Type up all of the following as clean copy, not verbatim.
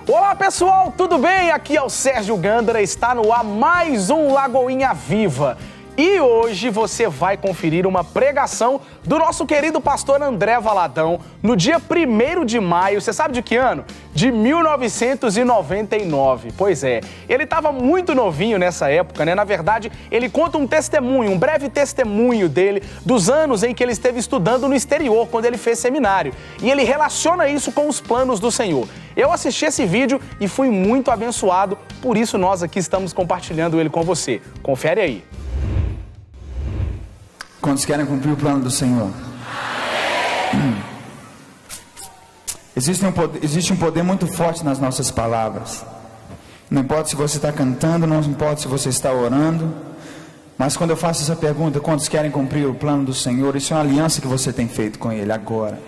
Olá pessoal, tudo bem? Aqui é o Sérgio Gândara, está no ar mais um Lagoinha Viva. E hoje você vai conferir uma pregação do nosso querido pastor André Valadão no dia 1º de maio, você sabe de que ano? De 1999. Pois é, ele estava muito novinho nessa época, né? Na verdade, ele conta um testemunho, um breve testemunho dele dos anos em que ele esteve estudando no exterior, quando ele fez seminário. E ele relaciona isso com os planos do Senhor. Eu assisti esse vídeo e fui muito abençoado, por isso nós aqui estamos compartilhando ele com você. Confere aí. Quantos querem cumprir o plano do Senhor? Existe um poder muito forte nas nossas palavras. Não importa se você está cantando, não importa se você está orando, mas quando eu faço essa pergunta, quantos querem cumprir o plano do Senhor? Isso é uma aliança que você tem feito com Ele agora,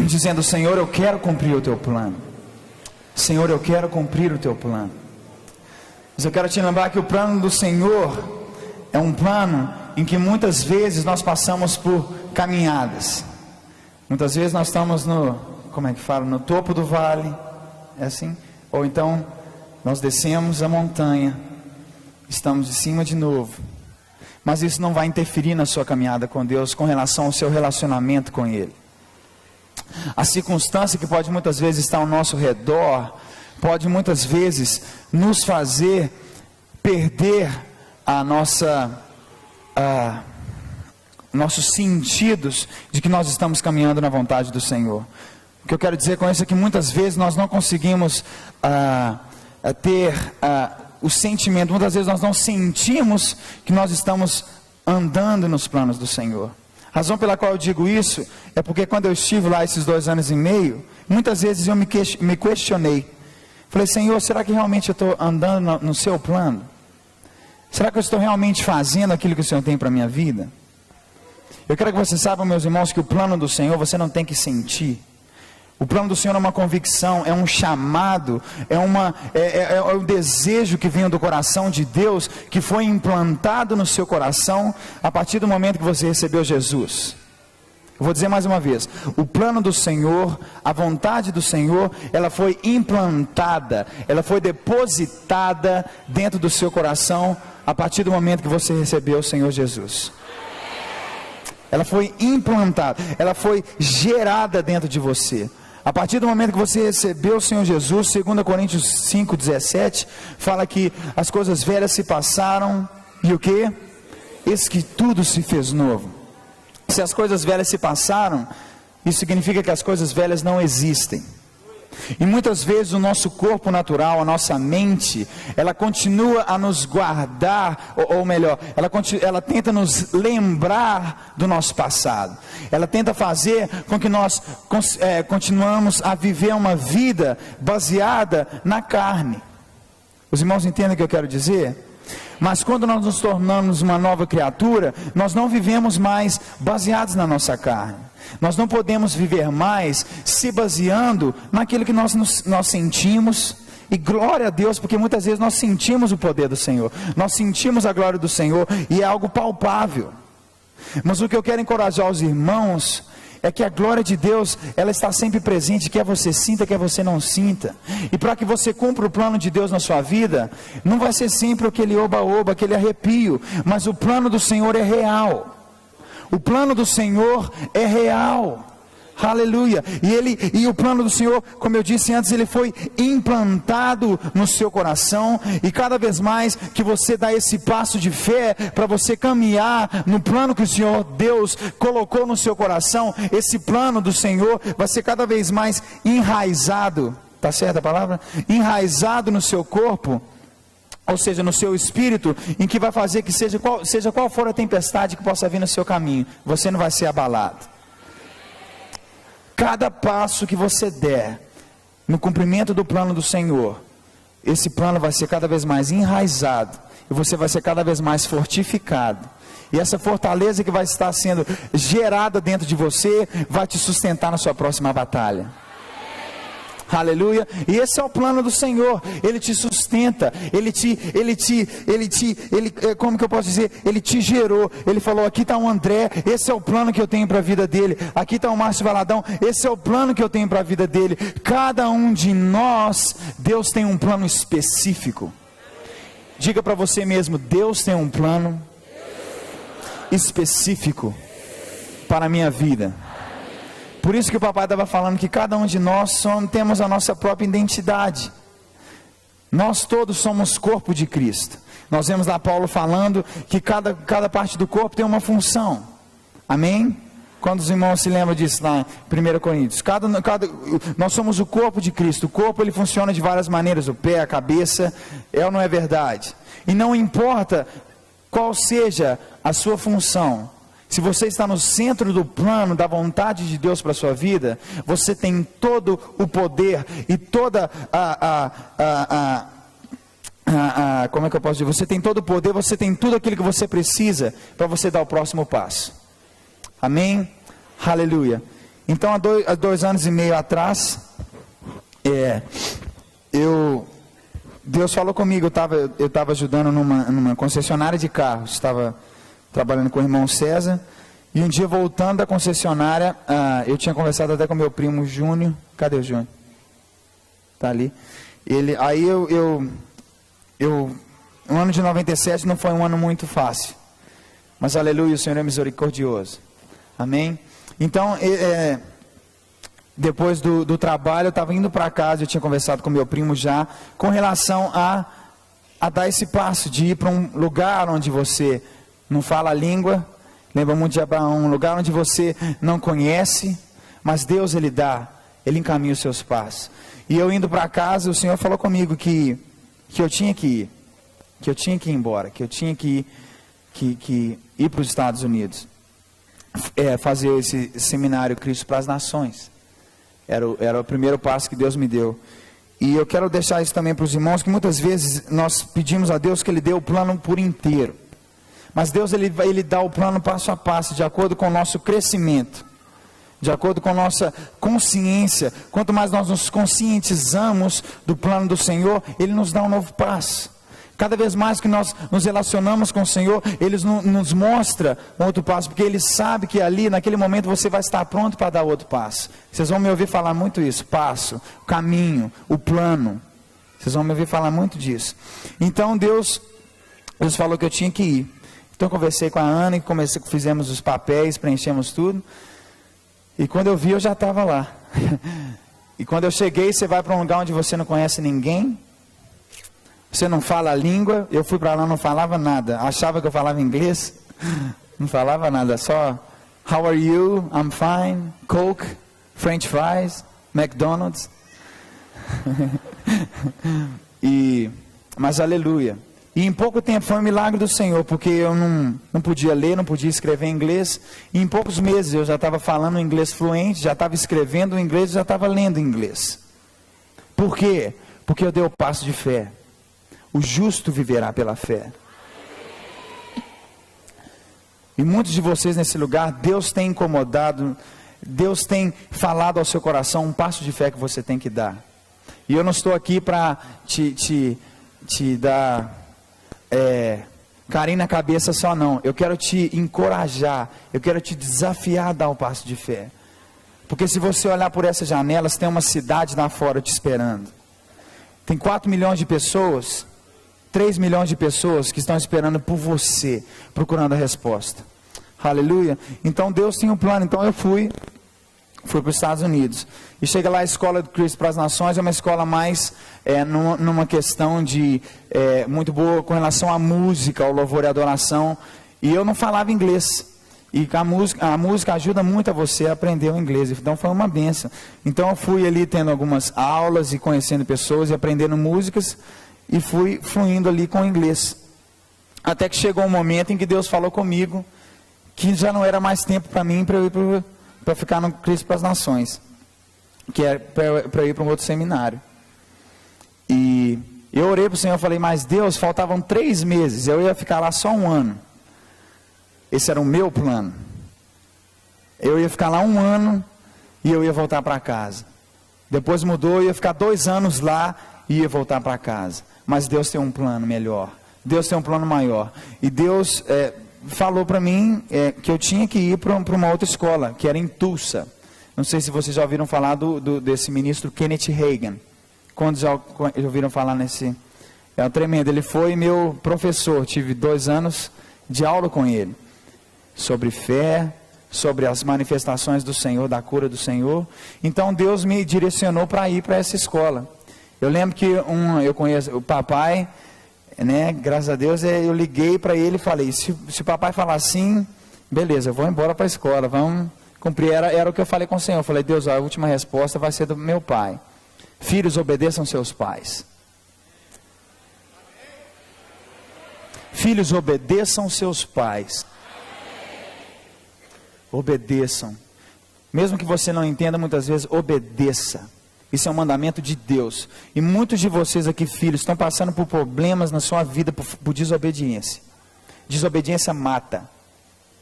dizendo: Senhor, eu quero cumprir o Teu plano. Senhor, eu quero cumprir o Teu plano. Mas eu quero te lembrar que o plano do Senhor é um plano em que muitas vezes nós passamos por caminhadas. Muitas vezes nós estamos no topo do vale, é assim? Ou então nós descemos a montanha, estamos de cima de novo. Mas isso não vai interferir na sua caminhada com Deus, com relação ao seu relacionamento com Ele. A circunstância que pode muitas vezes estar ao nosso redor, pode muitas vezes nos fazer perder a nossos sentidos de que nós estamos caminhando na vontade do Senhor. O que eu quero dizer com isso é que muitas vezes nós não conseguimos ter o sentimento, muitas vezes nós não sentimos que nós estamos andando nos planos do Senhor. A razão pela qual eu digo isso é porque quando eu estive lá esses 2 anos e meio, muitas vezes eu me questionei. Falei: Senhor, será que realmente eu estou andando no seu plano? Será que eu estou realmente fazendo aquilo que o Senhor tem para a minha vida? Eu quero que você saiba, meus irmãos, que o plano do Senhor você não tem que sentir. O plano do Senhor é uma convicção, é um chamado, é um desejo que vem do coração de Deus, que foi implantado no seu coração a partir do momento que você recebeu Jesus. Eu vou dizer mais uma vez: o plano do Senhor, a vontade do Senhor, ela foi implantada, ela foi depositada dentro do seu coração a partir do momento que você recebeu o Senhor Jesus. Ela foi implantada, ela foi gerada dentro de você. A partir do momento que você recebeu o Senhor Jesus, 2 Coríntios 5,17, fala que as coisas velhas se passaram, e o que? Eis que tudo se fez novo. Se as coisas velhas se passaram, isso significa que as coisas velhas não existem. E muitas vezes o nosso corpo natural, a nossa mente, ela continua a nos guardar, ou melhor, ela tenta nos lembrar do nosso passado. Ela tenta fazer com que nós continuamos a viver uma vida baseada na carne. Os irmãos entendem o que eu quero dizer? Mas quando nós nos tornamos uma nova criatura, nós não vivemos mais baseados na nossa carne. Nós não podemos viver mais se baseando naquilo que nós sentimos. E glória a Deus, porque muitas vezes nós sentimos o poder do Senhor, nós sentimos a glória do Senhor, e é algo palpável. Mas o que eu quero encorajar os irmãos é que a glória de Deus, ela está sempre presente, quer você sinta, quer você não sinta. E para que você cumpra o plano de Deus na sua vida, não vai ser sempre aquele oba-oba, aquele arrepio, mas o plano do Senhor é real. O plano do Senhor é real. Aleluia. E o plano do Senhor, como eu disse antes, ele foi implantado no seu coração. E cada vez mais que você dá esse passo de fé para você caminhar no plano que o Senhor Deus colocou no seu coração, esse plano do Senhor vai ser cada vez mais enraizado. Está certa a palavra? Enraizado no seu corpo, ou seja, no seu espírito, em que vai fazer que seja qual for a tempestade que possa vir no seu caminho, você não vai ser abalado. Cada passo que você der no cumprimento do plano do Senhor, esse plano vai ser cada vez mais enraizado, e você vai ser cada vez mais fortificado. E essa fortaleza que vai estar sendo gerada dentro de você, vai te sustentar na sua próxima batalha. Aleluia. E esse é o plano do Senhor. Ele te sustenta. Como que eu posso dizer? Ele te gerou. Ele falou: aqui está o André, esse é o plano que eu tenho para a vida dele. Aqui está o Márcio Valadão, esse é o plano que eu tenho para a vida dele. Cada um de nós, Deus tem um plano específico. Diga para você mesmo: Deus tem um plano específico para a minha vida. Por isso que o papai estava falando que cada um de nós temos a nossa própria identidade. Nós todos somos corpo de Cristo. Nós vemos lá Paulo falando que cada parte do corpo tem uma função. Amém? Quando os irmãos se lembram disso lá em 1 Coríntios. Nós somos o corpo de Cristo. O corpo ele funciona de várias maneiras. O pé, a cabeça. É ou não é verdade? E não importa qual seja a sua função. Se você está no centro do plano da vontade de Deus para a sua vida, você tem todo o poder e toda como é que eu posso dizer? Você tem todo o poder, você tem tudo aquilo que você precisa para você dar o próximo passo. Amém? Aleluia. Então, há 2 anos e meio atrás, Deus falou comigo. Eu estava ajudando numa concessionária de carros. Estava trabalhando com o irmão César, e um dia voltando da concessionária, eu tinha conversado até com meu primo Júnior. Cadê o Júnior? Está ali. O ano de 97 não foi um ano muito fácil, mas aleluia, o Senhor é misericordioso. Amém? Então, depois do trabalho, eu estava indo para casa. Eu tinha conversado com meu primo já com relação a dar esse passo de ir para um lugar onde você não fala a língua. Lembra muito de Abraão, um lugar onde você não conhece, mas Deus ele encaminha os seus passos. E eu indo para casa, o Senhor falou comigo que eu tinha que ir, que eu tinha que ir embora, que eu tinha que ir para os Estados Unidos, fazer esse seminário Cristo para as Nações. Era o primeiro passo que Deus me deu. E eu quero deixar isso também para os irmãos, que muitas vezes nós pedimos a Deus que Ele dê o plano por inteiro. Mas Deus ele dá o plano passo a passo, de acordo com o nosso crescimento, de acordo com a nossa consciência. Quanto mais nós nos conscientizamos do plano do Senhor, Ele nos dá um novo passo. Cada vez mais que nós nos relacionamos com o Senhor, Ele nos mostra um outro passo, porque Ele sabe que ali, naquele momento, você vai estar pronto para dar outro passo. Vocês vão me ouvir falar muito isso: passo, caminho, o plano. Vocês vão me ouvir falar muito disso. Então Deus falou que eu tinha que ir. Então eu conversei com a Ana, fizemos os papéis, preenchemos tudo. E quando eu vi, eu já estava lá. E quando eu cheguei, você vai para um lugar onde você não conhece ninguém, você não fala a língua. Eu fui para lá, não falava nada. Achava que eu falava inglês, não falava nada. Só how are you? I'm fine. Coke, French fries, McDonald's. Mas aleluia. E em pouco tempo foi um milagre do Senhor, porque eu não podia ler, não podia escrever em inglês. E em poucos meses eu já estava falando inglês fluente, já estava escrevendo em inglês, já estava lendo em inglês. Por quê? Porque eu dei o passo de fé. O justo viverá pela fé. E muitos de vocês nesse lugar, Deus tem incomodado, Deus tem falado ao seu coração um passo de fé que você tem que dar. E eu não estou aqui para te dar carinho na cabeça só, não. Eu quero te encorajar, eu quero te desafiar a dar o passo de fé. Porque se você olhar por essa janela, você tem uma cidade lá fora te esperando. Tem 4 milhões de pessoas, 3 milhões de pessoas que estão esperando por você, procurando a resposta. Aleluia. Então Deus tem um plano. Então eu fui para os Estados Unidos. E chega lá, a Escola de Cristo para as Nações é uma escola mais numa questão de muito boa com relação à música, ao louvor e adoração. E eu não falava inglês. E a música ajuda muito a você a aprender o inglês. Então foi uma benção. Então eu fui ali tendo algumas aulas e conhecendo pessoas e aprendendo músicas. E fui fluindo ali com o inglês. Até que chegou um momento em que Deus falou comigo que já não era mais tempo para mim para eu ir para ficar no Cristo para as Nações, que é para ir para um outro seminário. E eu orei para o Senhor, eu falei: mas Deus, faltavam 3 meses, eu ia ficar lá só 1 ano. Esse era o meu plano. Eu ia ficar lá 1 ano e eu ia voltar para casa. Depois mudou, ia ficar 2 anos lá e ia voltar para casa. Mas Deus tem um plano melhor. Deus tem um plano maior. E Deus falou para mim que eu tinha que ir para uma outra escola, que era em Tulsa. Não sei se vocês já ouviram falar desse ministro Kenneth Hagin. Quando já ouviram falar nesse... É tremendo. Ele foi meu professor. Tive 2 anos de aula com ele. Sobre fé, sobre as manifestações do Senhor, da cura do Senhor. Então Deus me direcionou para ir para essa escola. Eu lembro que eu conheço o papai, né? Graças a Deus, eu liguei para ele e falei, se o papai falar assim, beleza, eu vou embora para a escola, vamos cumprir. Era o que eu falei com o Senhor. Eu falei, Deus, a última resposta vai ser do meu pai. Filhos, obedeçam seus pais. Filhos, obedeçam seus pais. Obedeçam. Mesmo que você não entenda muitas vezes, obedeça. Isso é um mandamento de Deus. E muitos de vocês aqui, filhos, estão passando por problemas na sua vida por desobediência. Desobediência mata.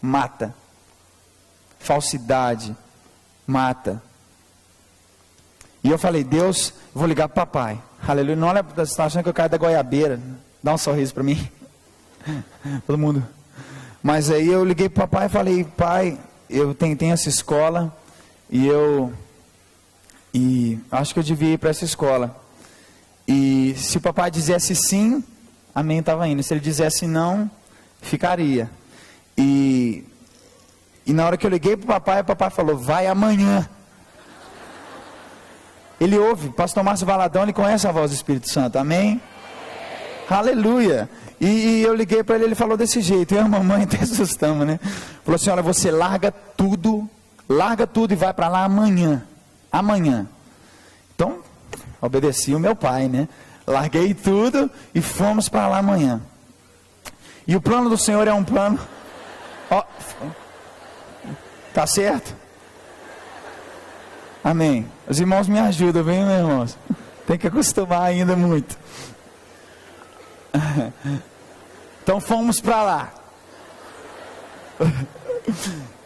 Mata. Falsidade. Mata. E eu falei, Deus, vou ligar para o papai. Aleluia. Não olha para a situação que eu caio da goiabeira. Dá um sorriso para mim. Todo mundo. Mas aí eu liguei para o papai e falei, pai, eu tenho essa escola e acho que eu devia ir para essa escola. E se o papai dissesse sim, amém, estava indo. Se ele dissesse não, ficaria. E na hora que eu liguei para o papai falou, vai amanhã. Ele ouve, pastor Márcio Valadão, ele conhece a voz do Espírito Santo, amém? Aleluia. E eu liguei para ele falou desse jeito, eu e a mamãe até assustamos, né? Falou assim, olha, você larga tudo e vai para lá amanhã. Amanhã. Então, obedeci o meu pai, né? Larguei tudo e fomos para lá amanhã. E o plano do Senhor é um plano... Tá certo? Amém. Os irmãos me ajudam, viu, meus irmãos? Tem que acostumar ainda muito. Então fomos para lá.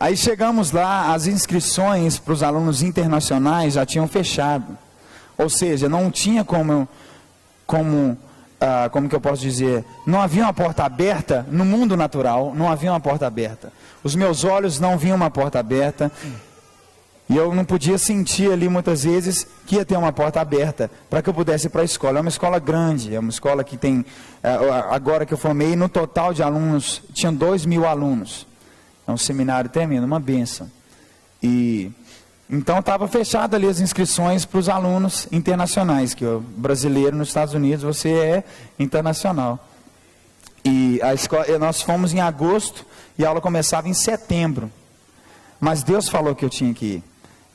Aí chegamos lá, as inscrições para os alunos internacionais já tinham fechado. Ou seja, não tinha como que eu posso dizer, não havia uma porta aberta no mundo natural, não havia uma porta aberta. Os meus olhos não viam uma porta aberta. E eu não podia sentir ali muitas vezes que ia ter uma porta aberta para que eu pudesse ir para a escola. É uma escola grande, é uma escola que tem, agora que eu formei, no total de alunos, tinham 2.000 alunos. É um seminário tremendo, uma bênção. E então estava fechado ali as inscrições para os alunos internacionais, que o brasileiro nos Estados Unidos, você é internacional. E a escola, nós fomos em agosto e a aula começava em setembro. Mas Deus falou que eu tinha que ir.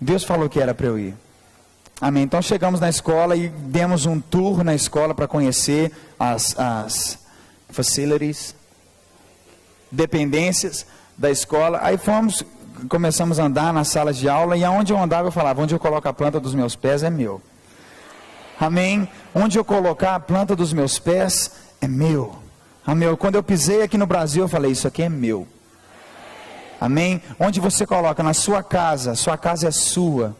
Deus falou que era para eu ir. Amém. Então chegamos na escola e demos um tour na escola para conhecer as facilities, dependências da escola. Aí começamos a andar nas salas de aula e aonde eu andava eu falava, onde eu coloco a planta dos meus pés é meu. Amém. Onde eu colocar a planta dos meus pés é meu. Amém. Quando eu pisei aqui no Brasil eu falei, isso aqui é meu. Amém? Onde você coloca na sua casa é sua.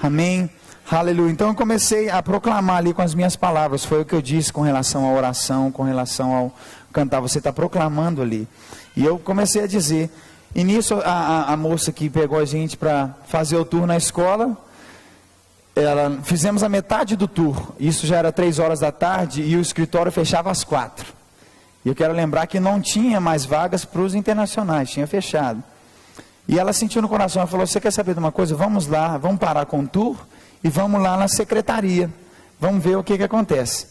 Amém? Aleluia. Então eu comecei a proclamar ali com as minhas palavras. Foi o que eu disse com relação à oração, com relação ao cantar. Você está proclamando ali. E eu comecei a dizer. E nisso a moça que pegou a gente para fazer o tour na escola, fizemos a metade do tour. Isso já era 3 horas da tarde e o escritório fechava às 4. E eu quero lembrar que não tinha mais vagas para os internacionais, tinha fechado. E ela sentiu no coração, ela falou, você quer saber de uma coisa? Vamos lá, vamos parar com o tour e vamos lá na secretaria. Vamos ver o que acontece.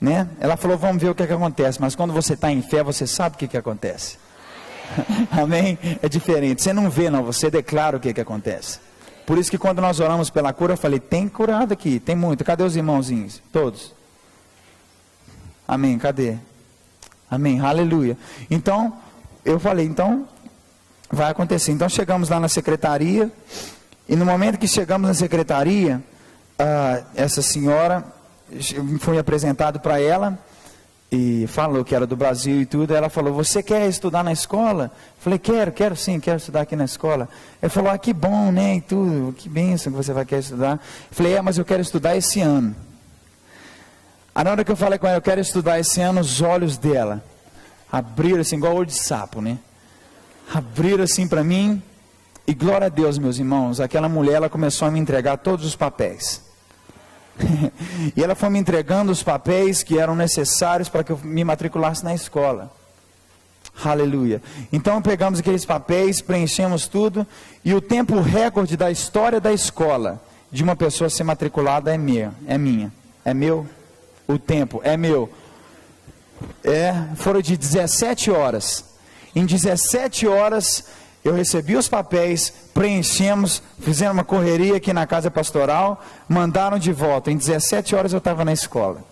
Né? Ela falou, vamos ver o que acontece. Mas quando você está em fé, você sabe o que acontece. Amém? É diferente. Você não vê, não, você declara o que acontece. Por isso que quando nós oramos pela cura, eu falei, tem curado aqui, tem muito. Cadê os irmãozinhos? Todos. Amém, cadê? Amém, aleluia. Então, eu falei, então, vai acontecer. Então, chegamos lá na secretaria, e no momento que chegamos na secretaria, essa senhora, foi apresentado para ela, e falou que era do Brasil e tudo. Ela falou: você quer estudar na escola? Eu falei: quero sim, quero estudar aqui na escola. Ele falou: que bom, né, e tudo, que bênção que você vai querer estudar. Eu falei: mas eu quero estudar esse ano. Aí na hora que eu falei com ela: eu quero estudar esse ano, os olhos dela abriram assim, igual olho de sapo, né? Abriram assim para mim, e glória a Deus, meus irmãos, aquela mulher, ela começou a me entregar todos os papéis. E ela foi me entregando os papéis que eram necessários para que eu me matriculasse na escola. Aleluia. Então pegamos aqueles papéis, preenchemos tudo, e o tempo recorde da história da escola de uma pessoa ser matriculada é meu, o tempo é meu. Foram de 17 horas. Em 17 horas eu recebi os papéis, preenchemos, fizemos uma correria aqui na casa pastoral, mandaram de volta. Em 17 horas eu estava na escola.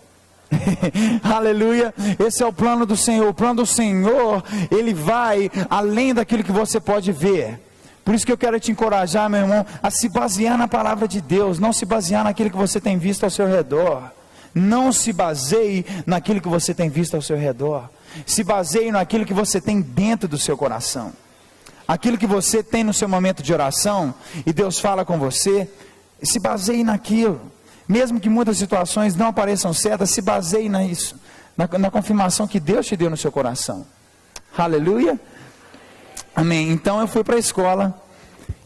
Aleluia. Esse é o plano do Senhor. O plano do Senhor, ele vai além daquilo que você pode ver. Por isso que eu quero te encorajar, meu irmão, a se basear na palavra de Deus, não se basear naquilo que você tem visto ao seu redor. Não se baseie naquilo que você tem visto ao seu redor. Se baseie naquilo que você tem dentro do seu coração. Aquilo que você tem no seu momento de oração, e Deus fala com você, se baseie naquilo. Mesmo que muitas situações não pareçam certas, se baseie nisso, na confirmação que Deus te deu no seu coração. Aleluia. Amém. Então eu fui para a escola,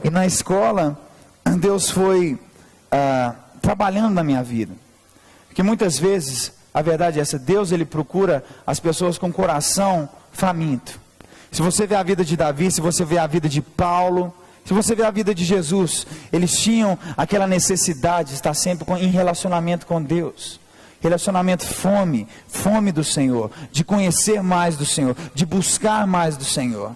e na escola Deus foi trabalhando na minha vida. Porque muitas vezes, a verdade é essa, Deus ele procura as pessoas com coração faminto. Se você vê a vida de Davi, se você vê a vida de Paulo, se você vê a vida de Jesus, eles tinham aquela necessidade de estar sempre em relacionamento com Deus. Relacionamento, fome do Senhor, de conhecer mais do Senhor, de buscar mais do Senhor.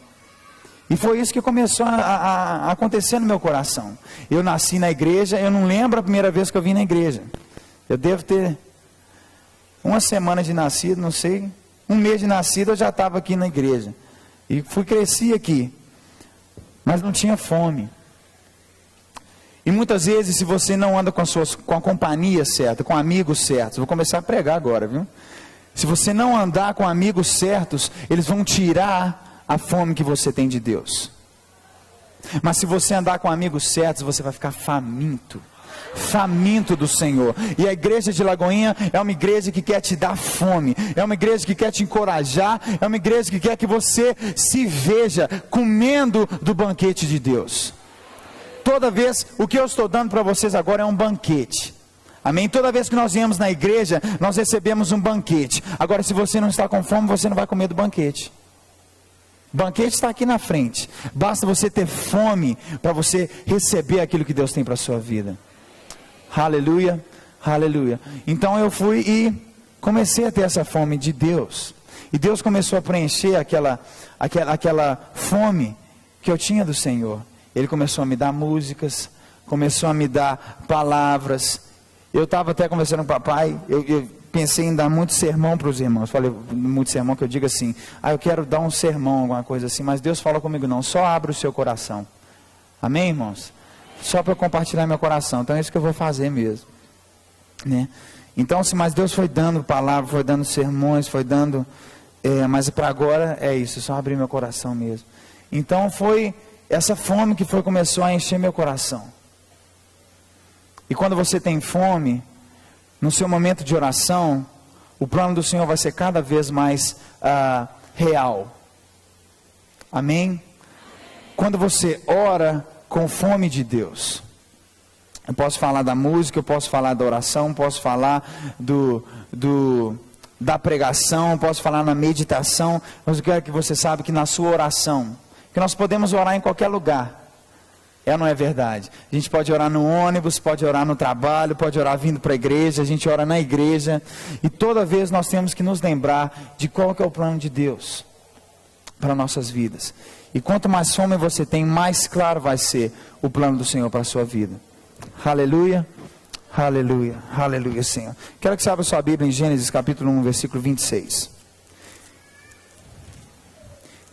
E foi isso que começou a acontecer no meu coração. Eu nasci na igreja, eu não lembro a primeira vez que eu vim na igreja. Eu devo ter uma semana de nascido, não sei, um mês de nascido eu já estava aqui na igreja. E cresci aqui, mas não tinha fome. E muitas vezes, se você não anda com a companhia certa, com amigos certos, vou começar a pregar agora, viu? Se você não andar com amigos certos, eles vão tirar a fome que você tem de Deus. Mas se você andar com amigos certos, você vai ficar faminto do Senhor. E a igreja de Lagoinha é uma igreja que quer te dar fome, é uma igreja que quer te encorajar, é uma igreja que quer que você se veja comendo do banquete de Deus. Toda vez, o que eu estou dando para vocês agora é um banquete. Amém? Toda vez que nós viemos na igreja, nós recebemos um banquete. Agora, se você não está com fome, você não vai comer do banquete. O banquete está aqui na frente. Basta você ter fome para você receber aquilo que Deus tem para a sua vida. Aleluia, aleluia. Então eu fui e comecei a ter essa fome de Deus. E Deus começou a preencher aquela fome que eu tinha do Senhor. Ele começou a me dar músicas, começou a me dar palavras. Eu estava até conversando com o papai, eu pensei em dar muito sermão para os irmãos. Falei, muito sermão que eu digo assim, eu quero dar um sermão, alguma coisa assim. Mas Deus falou comigo, não, só abre o seu coração. Amém, irmãos? Só para eu compartilhar meu coração. Então é isso que eu vou fazer mesmo, né? Então, mas Deus foi dando palavras, foi dando sermões, foi dando, mas para agora é isso, só abrir meu coração mesmo. Então foi essa fome que começou a encher meu coração. E quando você tem fome, no seu momento de oração, o plano do Senhor vai ser cada vez mais real. Amém? Quando você ora com fome de Deus, eu posso falar da música, eu posso falar da oração, posso falar da pregação, posso falar na meditação, mas eu quero que você saiba que na sua oração, que nós podemos orar em qualquer lugar, não é verdade? A gente pode orar no ônibus, pode orar no trabalho, pode orar vindo para a igreja, a gente ora na igreja, e toda vez nós temos que nos lembrar de qual que é o plano de Deus para nossas vidas. E quanto mais fome você tem, mais claro vai ser o plano do Senhor para a sua vida. Aleluia, aleluia, aleluia, Senhor. Quero que você abra sua Bíblia em Gênesis capítulo 1, versículo 26.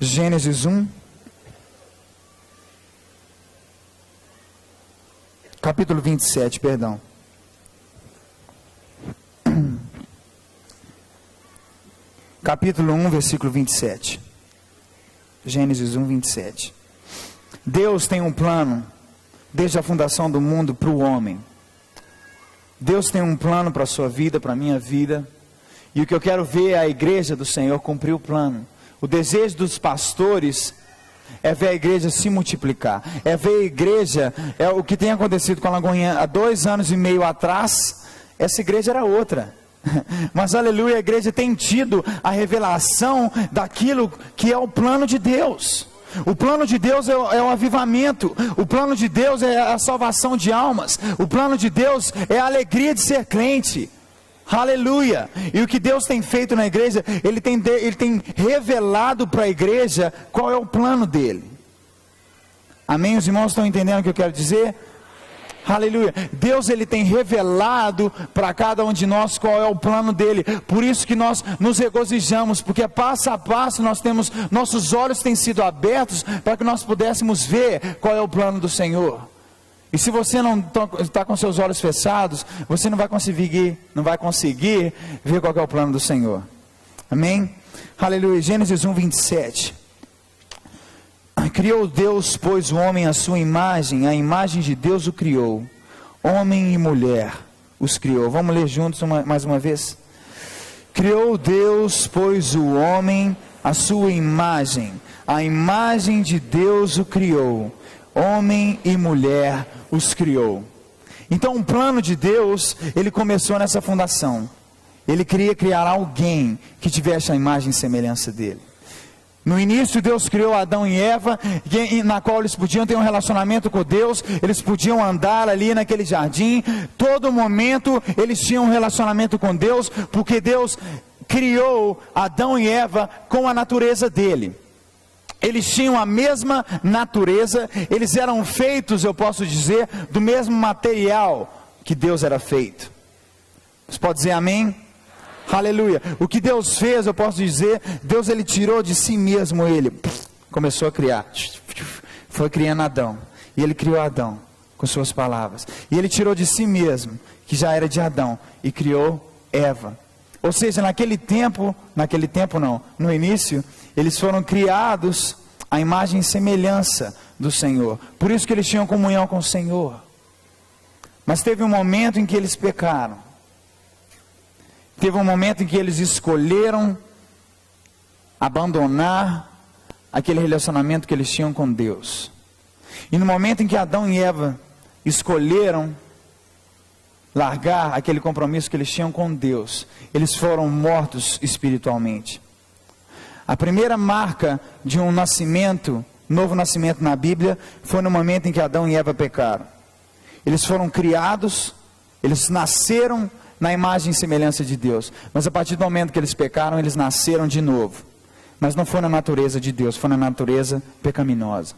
Gênesis 1, capítulo 27, perdão. capítulo 1, versículo 27. Gênesis 1, 27. Deus tem um plano, desde a fundação do mundo, para o homem. Deus tem um plano para a sua vida, para a minha vida. E o que eu quero ver é a igreja do Senhor cumprir o plano. O desejo dos pastores é ver a igreja se multiplicar. É ver a igreja, é o que tem acontecido com a Lagoinha há 2 anos e meio atrás. Essa igreja era outra. Mas aleluia, a igreja tem tido a revelação daquilo que é o plano de Deus. O plano de Deus é o avivamento. O plano de Deus é a salvação de almas. O plano de Deus é a alegria de ser crente. Aleluia. E o que Deus tem feito na igreja, Ele tem revelado para a igreja qual é o plano dele. Amém? Os irmãos estão entendendo o que eu quero dizer? Aleluia. Deus, Ele tem revelado para cada um de nós qual é o plano dele. Por isso que nós nos regozijamos, porque passo a passo nossos olhos têm sido abertos para que nós pudéssemos ver qual é o plano do Senhor. E se você não está com seus olhos fechados, você não vai conseguir ver qual é o plano do Senhor. Amém? Aleluia. Gênesis 1, 27. Criou Deus, pois, o homem à sua imagem, a imagem de Deus o criou. Homem e mulher os criou. Vamos ler juntos mais uma vez? Criou Deus, pois, o homem à sua imagem, a imagem de Deus o criou. Homem e mulher os criou. Então o plano de Deus, ele começou nessa fundação. Ele queria criar alguém que tivesse a imagem e semelhança dele. No início Deus criou Adão e Eva, na qual eles podiam ter um relacionamento com Deus, eles podiam andar ali naquele jardim, todo momento eles tinham um relacionamento com Deus, porque Deus criou Adão e Eva com a natureza dele. Eles tinham a mesma natureza, eles eram feitos, eu posso dizer, do mesmo material que Deus era feito. Você pode dizer amém? Aleluia. O que Deus fez, eu posso dizer, Deus, ele tirou de si mesmo, ele começou a criar, foi criando Adão, e ele criou Adão com suas palavras, e ele tirou de si mesmo, que já era de Adão, e criou Eva. Ou seja, no início, eles foram criados à imagem e semelhança do Senhor, por isso que eles tinham comunhão com o Senhor. Mas teve um momento em que eles pecaram. Teve um momento em que eles escolheram abandonar aquele relacionamento que eles tinham com Deus. E no momento em que Adão e Eva escolheram largar aquele compromisso que eles tinham com Deus, eles foram mortos espiritualmente. A primeira marca de um novo nascimento na Bíblia, foi no momento em que Adão e Eva pecaram. Eles foram criados, eles nasceram na imagem e semelhança de Deus, mas a partir do momento que eles pecaram, eles nasceram de novo, mas não foi na natureza de Deus, foi na natureza pecaminosa.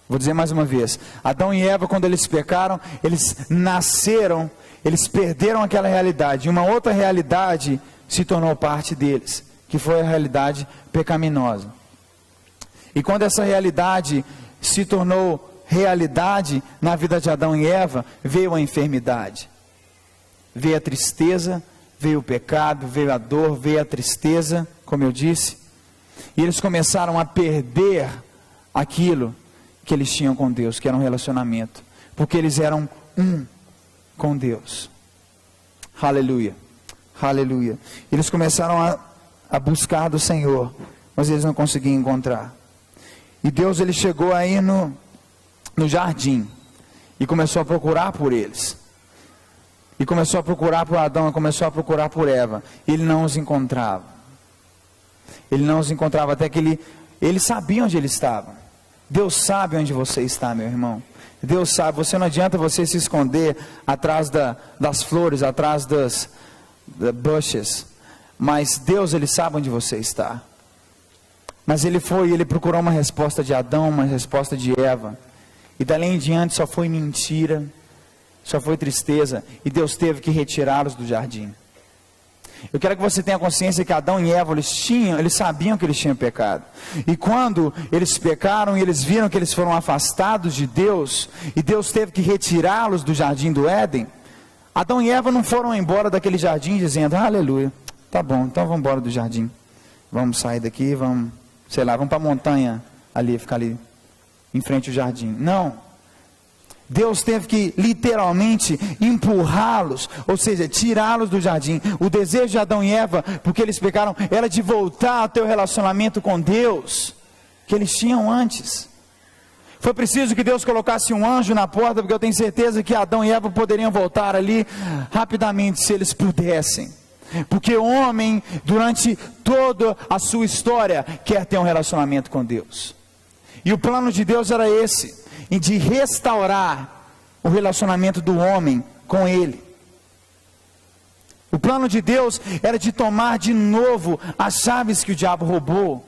Vou dizer mais uma vez, Adão e Eva, quando eles pecaram, eles nasceram, eles perderam aquela realidade, e uma outra realidade se tornou parte deles, que foi a realidade pecaminosa. E quando essa realidade se tornou realidade na vida de Adão e Eva, veio a enfermidade. Veio a tristeza, veio o pecado, veio a dor, veio a tristeza, como eu disse. E eles começaram a perder aquilo que eles tinham com Deus, que era um relacionamento. Porque eles eram um com Deus. Aleluia. Aleluia. Eles começaram a buscar do Senhor, mas eles não conseguiam encontrar. E Deus, ele chegou aí no jardim e começou a procurar por eles. E começou a procurar por Adão, e começou a procurar por Eva. E ele não os encontrava. Ele não os encontrava, até que ele sabia onde eles estavam. Deus sabe onde você está, meu irmão. Deus sabe, não adianta você se esconder atrás das flores, atrás das bushes. Mas Deus, ele sabe onde você está. Mas ele procurou uma resposta de Adão, uma resposta de Eva. E dali em diante só foi mentira, só foi tristeza, e Deus teve que retirá-los do jardim. Eu quero que você tenha consciência que Adão e Eva, eles sabiam que eles tinham pecado. E quando eles pecaram e eles viram que eles foram afastados de Deus, e Deus teve que retirá-los do jardim do Éden, Adão e Eva não foram embora daquele jardim dizendo, aleluia, tá bom, então vamos embora do jardim. Vamos sair daqui, vamos para a montanha ali, ficar ali em frente ao jardim. Não. Deus teve que literalmente empurrá-los, ou seja, tirá-los do jardim. O desejo de Adão e Eva, porque eles pecaram, era de voltar ao teu relacionamento com Deus, que eles tinham antes. Foi preciso que Deus colocasse um anjo na porta, porque eu tenho certeza que Adão e Eva poderiam voltar ali rapidamente, se eles pudessem. Porque o homem, durante toda a sua história, quer ter um relacionamento com Deus. E o plano de Deus era esse, de restaurar o relacionamento do homem com Ele. O plano de Deus era de tomar de novo as chaves que o diabo roubou.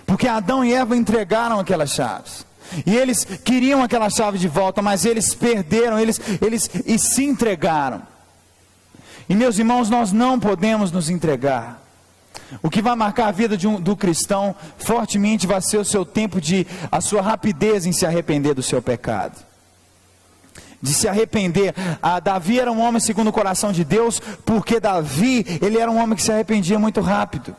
Porque Adão e Eva entregaram aquelas chaves. E eles queriam aquela chave de volta, mas eles perderam, eles se entregaram. E meus irmãos, nós não podemos nos entregar. O que vai marcar a vida do cristão fortemente vai ser o seu tempo a sua rapidez em se arrepender do seu pecado. De se arrepender. Davi era um homem segundo o coração de Deus, porque Davi, ele era um homem que se arrependia muito rápido.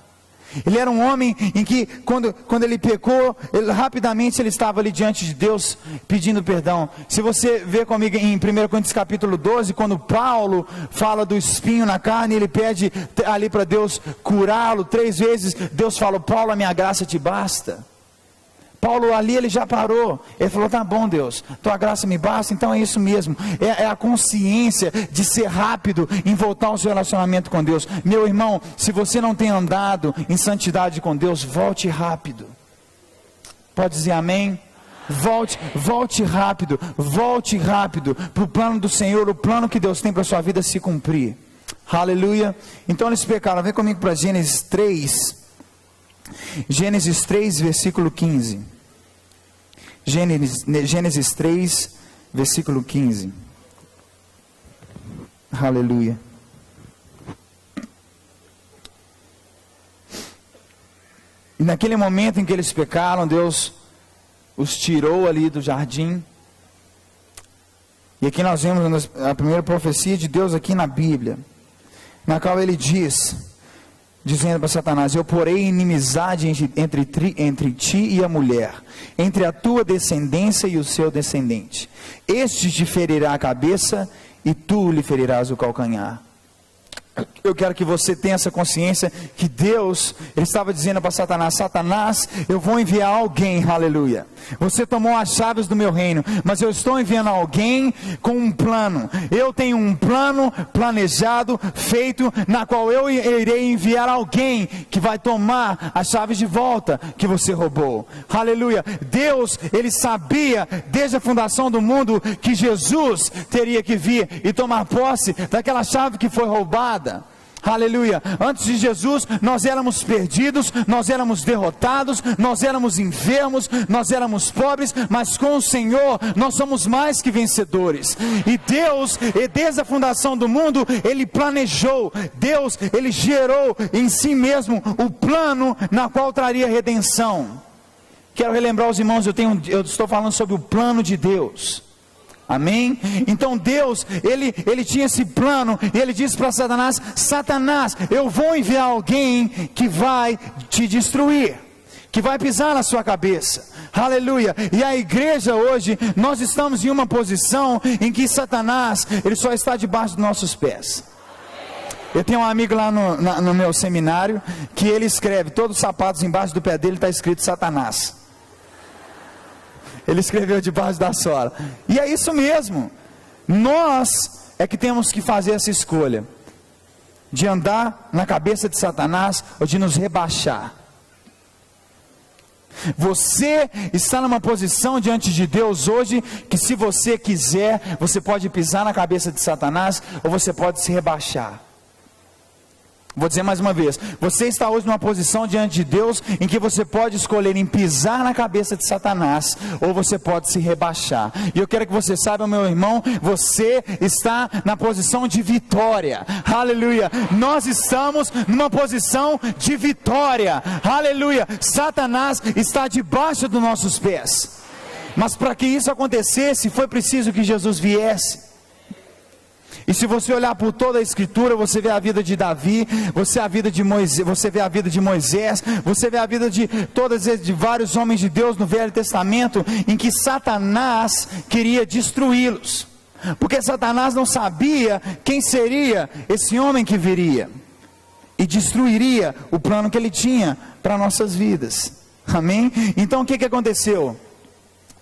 Ele era um homem em que, quando ele pecou, rapidamente ele estava ali diante de Deus, pedindo perdão. Se você ver comigo em 1 Coríntios capítulo 12, quando Paulo fala do espinho na carne, ele pede ali para Deus curá-lo 3 vezes, Deus fala: Paulo, a minha graça te basta. Paulo ali, ele já parou, ele falou: tá bom Deus, tua graça me basta. Então é isso mesmo, é a consciência de ser rápido em voltar ao seu relacionamento com Deus. Meu irmão, se você não tem andado em santidade com Deus, volte rápido. Pode dizer amém? Volte rápido para o plano do Senhor, o plano que Deus tem para a sua vida se cumprir. Aleluia. Então eles pecaram. Vem comigo para Gênesis 3. Gênesis 3, versículo 15. Gênesis 3, versículo 15. Aleluia. E naquele momento em que eles pecaram, Deus os tirou ali do jardim. E aqui nós vemos a primeira profecia de Deus aqui na Bíblia, na qual ele diz, dizendo para Satanás: eu porei inimizade entre ti e a mulher, entre a tua descendência e o seu descendente. Este te ferirá a cabeça e tu lhe ferirás o calcanhar. Eu quero que você tenha essa consciência que Deus, ele estava dizendo para Satanás: Satanás, eu vou enviar alguém, aleluia. Você tomou as chaves do meu reino, mas eu estou enviando alguém com um plano. Eu tenho um plano planejado, feito, na qual eu irei enviar alguém que vai tomar as chaves de volta que você roubou. Aleluia. Deus, ele sabia desde a fundação do mundo que Jesus teria que vir e tomar posse daquela chave que foi roubada. Aleluia. Antes de Jesus nós éramos perdidos, nós éramos derrotados, nós éramos enfermos, nós éramos pobres, mas com o Senhor nós somos mais que vencedores. E Deus, desde a fundação do mundo, ele planejou, Deus, ele gerou em si mesmo o plano na qual traria redenção. Quero relembrar os irmãos, eu estou falando sobre o plano de Deus. Amém? Então Deus, ele tinha esse plano, e ele disse para Satanás: Satanás, eu vou enviar alguém que vai te destruir, que vai pisar na sua cabeça. Aleluia. E a igreja hoje, nós estamos em uma posição em que Satanás, ele só está debaixo dos nossos pés. Eu tenho um amigo lá no meu seminário, que ele escreve, todos os sapatos embaixo do pé dele está escrito Satanás. Ele escreveu debaixo da sola. E é isso mesmo. Nós é que temos que fazer essa escolha de andar na cabeça de Satanás ou de nos rebaixar. Você está numa posição diante de Deus hoje que, se você quiser, você pode pisar na cabeça de Satanás ou você pode se rebaixar. Vou dizer mais uma vez, você está hoje numa posição diante de Deus em que você pode escolher em pisar na cabeça de Satanás, ou você pode se rebaixar. E eu quero que você saiba, meu irmão, você está na posição de vitória. Aleluia. Nós estamos numa posição de vitória. Aleluia. Satanás está debaixo dos nossos pés. Mas para que isso acontecesse, foi preciso que Jesus viesse. E se você olhar por toda a Escritura, você vê a vida de Davi, você vê a vida de Moisés, você vê a vida de vários homens de Deus no Velho Testamento, em que Satanás queria destruí-los, porque Satanás não sabia quem seria esse homem que viria e destruiria o plano que ele tinha para nossas vidas. Amém? Então o que aconteceu?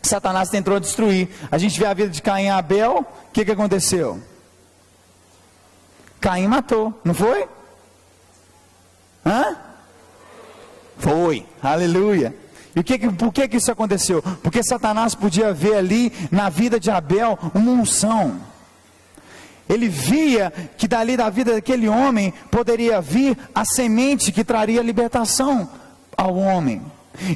Satanás tentou destruir. A gente vê a vida de Caim e Abel. O que aconteceu? Caim matou, não foi? Foi, aleluia. E por que isso aconteceu? Porque Satanás podia ver ali na vida de Abel uma unção. Ele via que dali da vida daquele homem poderia vir a semente que traria libertação ao homem.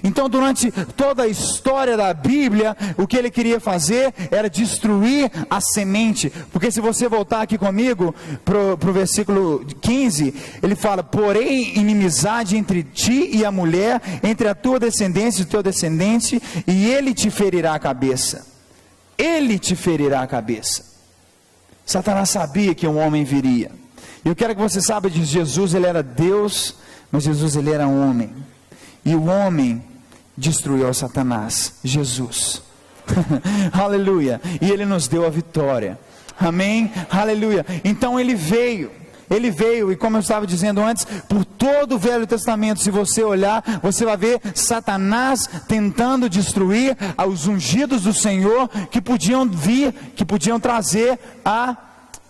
Então, durante toda a história da Bíblia, o que ele queria fazer era destruir a semente. Porque se você voltar aqui comigo para o versículo 15, ele fala: porém inimizade entre ti e a mulher, entre a tua descendência e o teu descendente, e ele te ferirá a cabeça. Ele te ferirá a cabeça. Satanás sabia que um homem viria. E eu quero que você saiba de Jesus, ele era Deus, mas Jesus ele era homem. E o homem destruiu a Satanás, Jesus. Aleluia. E ele nos deu a vitória. Amém? Aleluia. Então ele veio, e como eu estava dizendo antes, por todo o Velho Testamento, se você olhar, você vai ver Satanás tentando destruir os ungidos do Senhor, que podiam vir, que podiam trazer a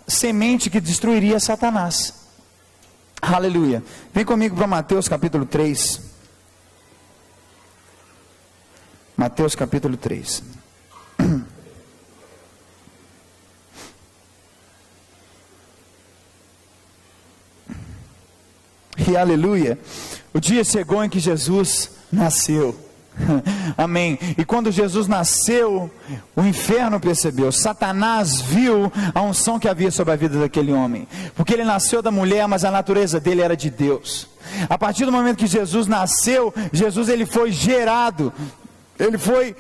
semente que destruiria Satanás. Aleluia. Vem comigo para Mateus capítulo 3. Mateus capítulo 3. E aleluia, o dia chegou em que Jesus nasceu. Amém. E quando Jesus nasceu, o inferno percebeu, Satanás viu a unção que havia sobre a vida daquele homem, porque ele nasceu da mulher, mas a natureza dele era de Deus. A partir do momento que Jesus nasceu, Jesus ele foi gerado. Ele foi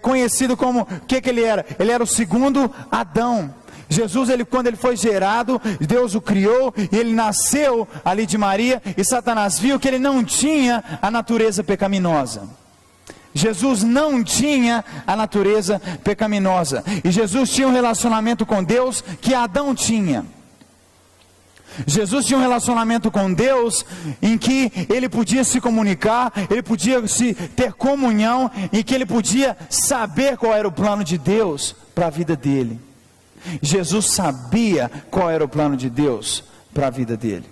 conhecido como, o que ele era? Ele era o segundo Adão. Jesus, quando ele foi gerado, Deus o criou, e ele nasceu ali de Maria, e Satanás viu que ele não tinha a natureza pecaminosa. Jesus não tinha a natureza pecaminosa, e Jesus tinha um relacionamento com Deus que Adão tinha. Jesus tinha um relacionamento com Deus em que ele podia se comunicar, ele podia ter comunhão, em que ele podia saber qual era o plano de Deus para a vida dele. Jesus sabia qual era o plano de Deus para a vida dele.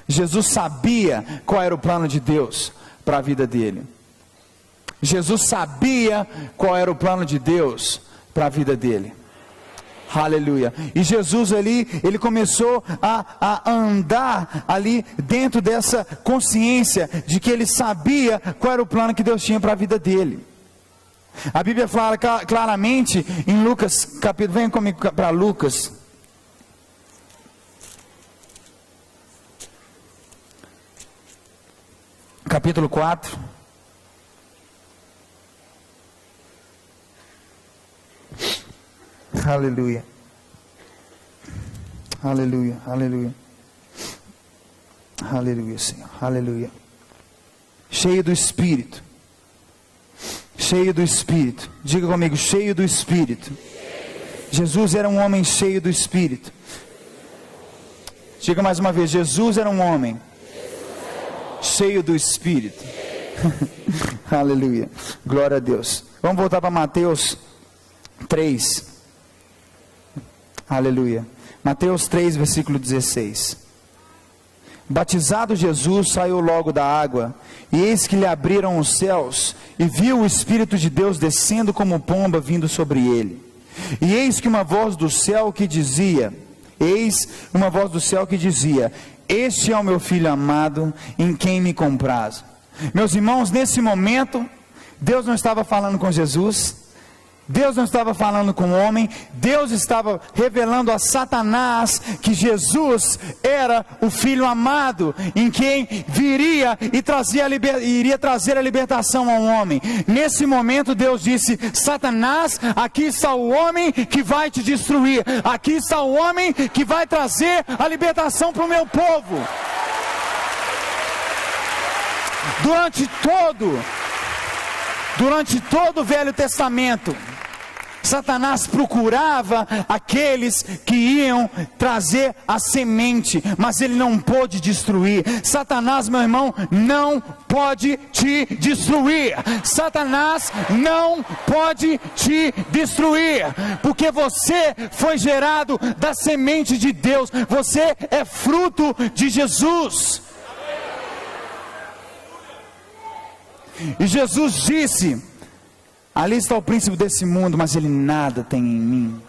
Jesus sabia qual era o plano de Deus para a vida dele. Jesus sabia qual era o plano de Deus para a vida dele. Aleluia. E Jesus ali, ele começou a andar ali dentro dessa consciência de que ele sabia qual era o plano que Deus tinha para a vida dele. A Bíblia fala claramente em Lucas capítulo, venha comigo para Lucas capítulo 4. Aleluia. Aleluia, aleluia. Aleluia, Senhor. Aleluia. Cheio do Espírito. Cheio do Espírito. Diga comigo, cheio do Espírito. Jesus era um homem cheio do Espírito. Diga mais uma vez, Jesus era um homem cheio do Espírito. Aleluia. Glória a Deus. Vamos voltar para Mateus 3. Aleluia. Mateus 3, versículo 16. Batizado Jesus, saiu logo da água, e eis que lhe abriram os céus, e viu o Espírito de Deus descendo como pomba vindo sobre ele. E eis uma voz do céu que dizia, este é o meu Filho amado, em quem me comprazo. Meus irmãos, nesse momento, Deus não estava falando com Jesus, Deus não estava falando com o homem, Deus estava revelando a Satanás que Jesus era o Filho amado, em quem viria e iria trazer a libertação ao homem. Nesse momento Deus disse: Satanás, aqui está o homem que vai te destruir, aqui está o homem que vai trazer a libertação para o meu povo. Durante todo o Velho Testamento, Satanás procurava aqueles que iam trazer a semente, mas ele não pôde destruir. Satanás, meu irmão, não pode te destruir. Satanás não pode te destruir, porque você foi gerado da semente de Deus, você é fruto de Jesus. E Jesus disse: ali está o príncipe desse mundo, mas ele nada tem em mim.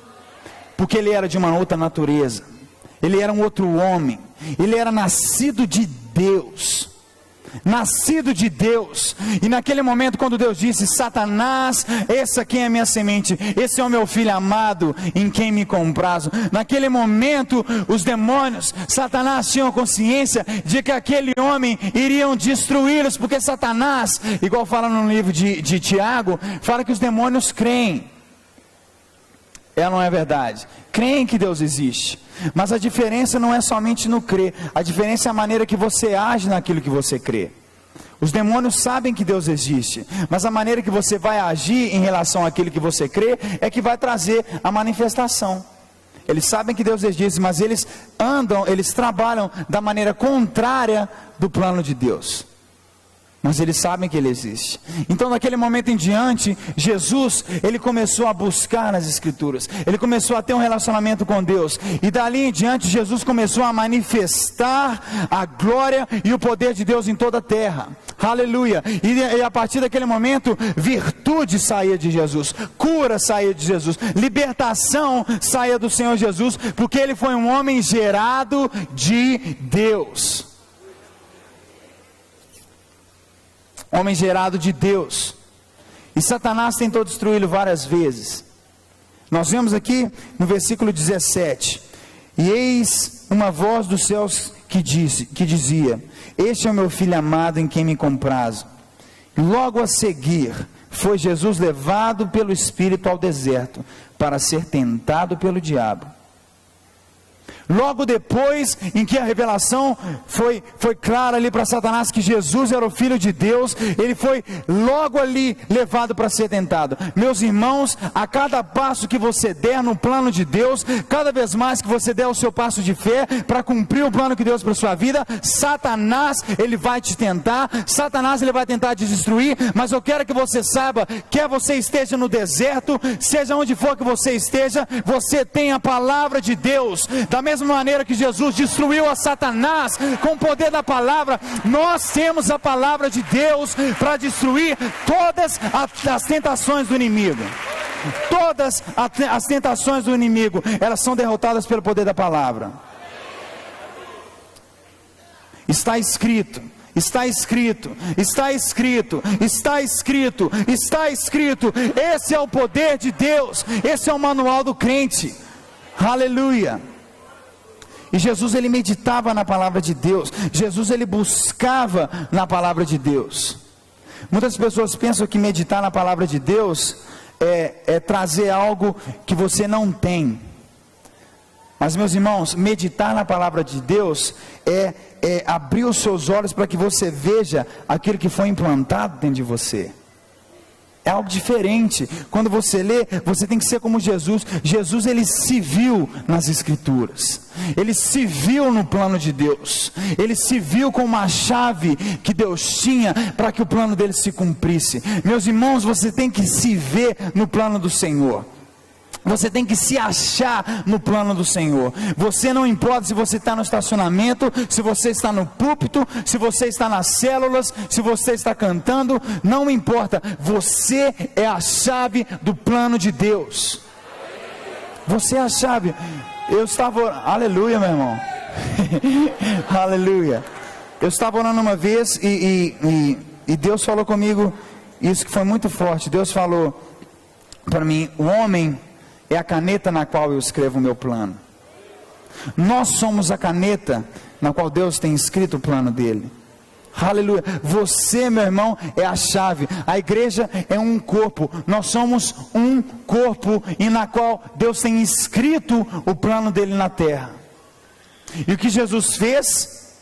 Porque ele era de uma outra natureza, ele era um outro homem, ele era nascido de Deus. Nascido de Deus. E naquele momento, quando Deus disse: Satanás, esse aqui é a minha semente, esse é o meu filho amado, em quem me comprazo. Naquele momento, os demônios, Satanás tinham consciência de que aquele homem iriam destruí-los, porque Satanás, igual fala no livro de Tiago, fala que os demônios creem. Ela não é verdade. Creem que Deus existe. Mas a diferença não é somente no crer. A diferença é a maneira que você age naquilo que você crê. Os demônios sabem que Deus existe, mas a maneira que você vai agir em relação àquilo que você crê é que vai trazer a manifestação. Eles sabem que Deus existe, mas eles trabalham da maneira contrária do plano de Deus. Mas eles sabem que Ele existe. Então naquele momento em diante, Jesus, Ele começou a buscar nas Escrituras, Ele começou a ter um relacionamento com Deus, e dali em diante Jesus começou a manifestar a glória e o poder de Deus em toda a terra. Aleluia. E a partir daquele momento, virtude saía de Jesus, cura saía de Jesus, libertação saía do Senhor Jesus, porque Ele foi um homem gerado de Deus. Homem gerado de Deus. E Satanás tentou destruí-lo várias vezes. Nós vemos aqui no versículo 17: e eis uma voz dos céus que dizia: este é o meu filho amado, em quem me comprazo. E logo a seguir foi Jesus levado pelo Espírito ao deserto, para ser tentado pelo diabo. Logo depois em que a revelação foi clara ali para Satanás que Jesus era o Filho de Deus, ele foi logo ali levado para ser tentado. Meus irmãos, a cada passo que você der no plano de Deus, cada vez mais que você der o seu passo de fé para cumprir o plano que Deus para a sua vida, Satanás, ele vai te tentar, Satanás, ele vai tentar te destruir. Mas eu quero que você saiba, quer você esteja no deserto, seja onde for que você esteja, você tem a palavra de Deus. Da mesma maneira que Jesus destruiu a Satanás com o poder da palavra, nós temos a palavra de Deus para destruir todas as tentações do inimigo. Todas as tentações do inimigo, elas são derrotadas pelo poder da palavra. Está escrito, está escrito, está escrito, está escrito, está escrito. Esse é o poder de Deus, esse é o manual do crente. Aleluia. E Jesus, ele meditava na palavra de Deus. Jesus, ele buscava na palavra de Deus. Muitas pessoas pensam que meditar na palavra de Deus é trazer algo que você não tem. Mas, meus irmãos, meditar na palavra de Deus é abrir os seus olhos para que você veja aquilo que foi implantado dentro de você. É algo diferente. Quando você lê, você tem que ser como Jesus. Jesus, ele se viu nas Escrituras, ele se viu no plano de Deus, ele se viu com uma chave que Deus tinha para que o plano dele se cumprisse. Meus irmãos, você tem que se ver no plano do Senhor. Você tem que se achar no plano do Senhor. Você não importa se você está no estacionamento, se você está no púlpito, se você está nas células, se você está cantando, não importa. Você é a chave do plano de Deus. Você é a chave. Eu estava, aleluia, meu irmão. Aleluia. Eu estava orando uma vez e Deus falou comigo isso que foi muito forte. Deus falou: para mim, o homem é a caneta na qual eu escrevo o meu plano. Nós somos a caneta na qual Deus tem escrito o plano dele. Aleluia. Você, meu irmão, é a chave. A igreja é um corpo. Nós somos um corpo e na qual Deus tem escrito o plano dele na terra. E o que Jesus fez?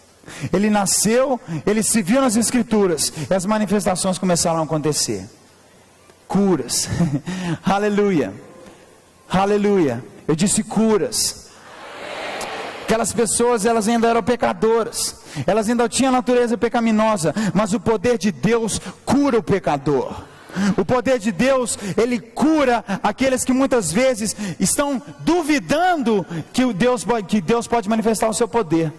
Ele nasceu, ele se viu nas escrituras e as manifestações começaram a acontecer. Curas. Aleluia. Aleluia. Eu disse curas. Aquelas pessoas, elas ainda eram pecadoras, elas ainda tinham a natureza pecaminosa, mas o poder de Deus cura o pecador. O poder de Deus, ele cura aqueles que muitas vezes estão duvidando que Deus pode manifestar o seu poder.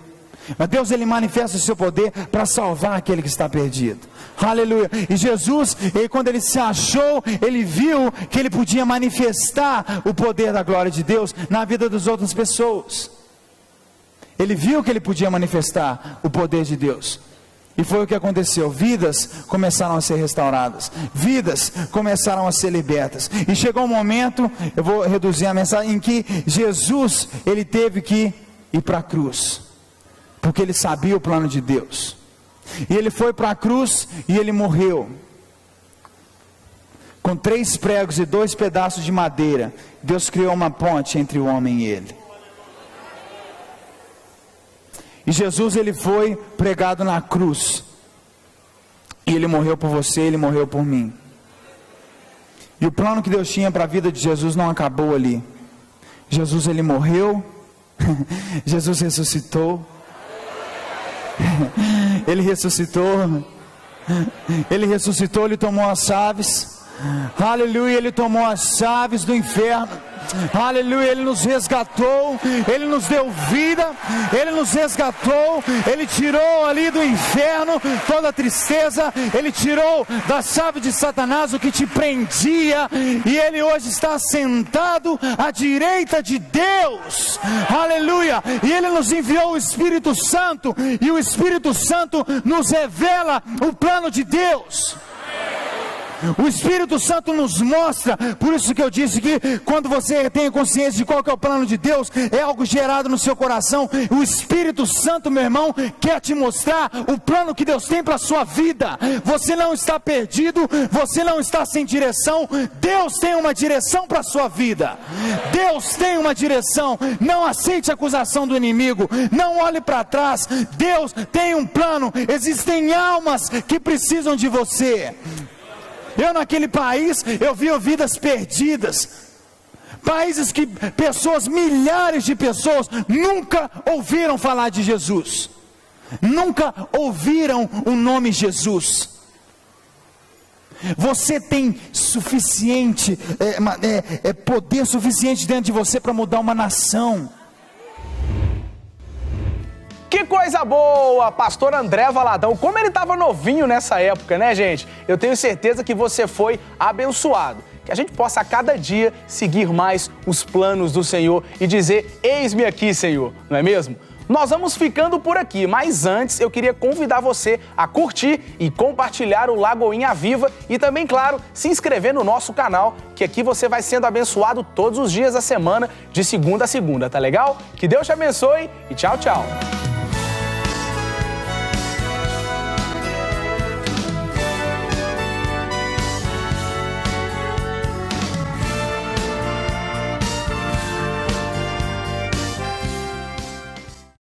Mas Deus, ele manifesta o seu poder para salvar aquele que está perdido. Aleluia. E Jesus, quando ele se achou, ele viu que ele podia manifestar o poder da glória de Deus na vida das outras pessoas. Ele viu que ele podia manifestar o poder de Deus. E foi o que aconteceu. Vidas começaram a ser restauradas. Vidas começaram a ser libertas. E chegou um momento, eu vou reduzir a mensagem, em que Jesus, ele teve que ir para a cruz. Porque ele sabia o plano de Deus. E ele foi para a cruz e ele morreu. Com 3 pregos e 2 pedaços de madeira, Deus criou uma ponte entre o homem e ele. E Jesus, ele foi pregado na cruz. E ele morreu por você, ele morreu por mim. E o plano que Deus tinha para a vida de Jesus não acabou ali. Jesus, ele morreu. Jesus ressuscitou. Ele ressuscitou. Ele ressuscitou, ele tomou as chaves. Aleluia, ele tomou as chaves do inferno. Aleluia, ele nos resgatou, ele nos deu vida, ele nos resgatou, ele tirou ali do inferno toda a tristeza, ele tirou da chave de Satanás o que te prendia, e ele hoje está sentado à direita de Deus. Aleluia, e ele nos enviou o Espírito Santo, e o Espírito Santo nos revela o plano de Deus. O Espírito Santo nos mostra. Por isso que eu disse que quando você tem consciência de qual que é o plano de Deus, é algo gerado no seu coração. O Espírito Santo, meu irmão, quer te mostrar o plano que Deus tem para a sua vida. Você não está perdido, você não está sem direção. Deus tem uma direção para a sua vida. Deus tem uma direção. Não aceite a acusação do inimigo, não olhe para trás. Deus tem um plano. Existem almas que precisam de você. Eu naquele país, eu vi vidas perdidas. Países que pessoas, milhares de pessoas, nunca ouviram falar de Jesus. Nunca ouviram o nome Jesus. Você tem suficiente, poder suficiente dentro de você para mudar uma nação. Que coisa boa, pastor André Valadão, como ele estava novinho nessa época, né, gente? Eu tenho certeza que você foi abençoado. Que a gente possa a cada dia seguir mais os planos do Senhor e dizer, eis-me aqui, Senhor, não é mesmo? Nós vamos ficando por aqui, mas antes eu queria convidar você a curtir e compartilhar o Lagoinha Viva e também, claro, se inscrever no nosso canal, que aqui você vai sendo abençoado todos os dias da semana, de segunda a segunda, tá legal? Que Deus te abençoe e tchau, tchau!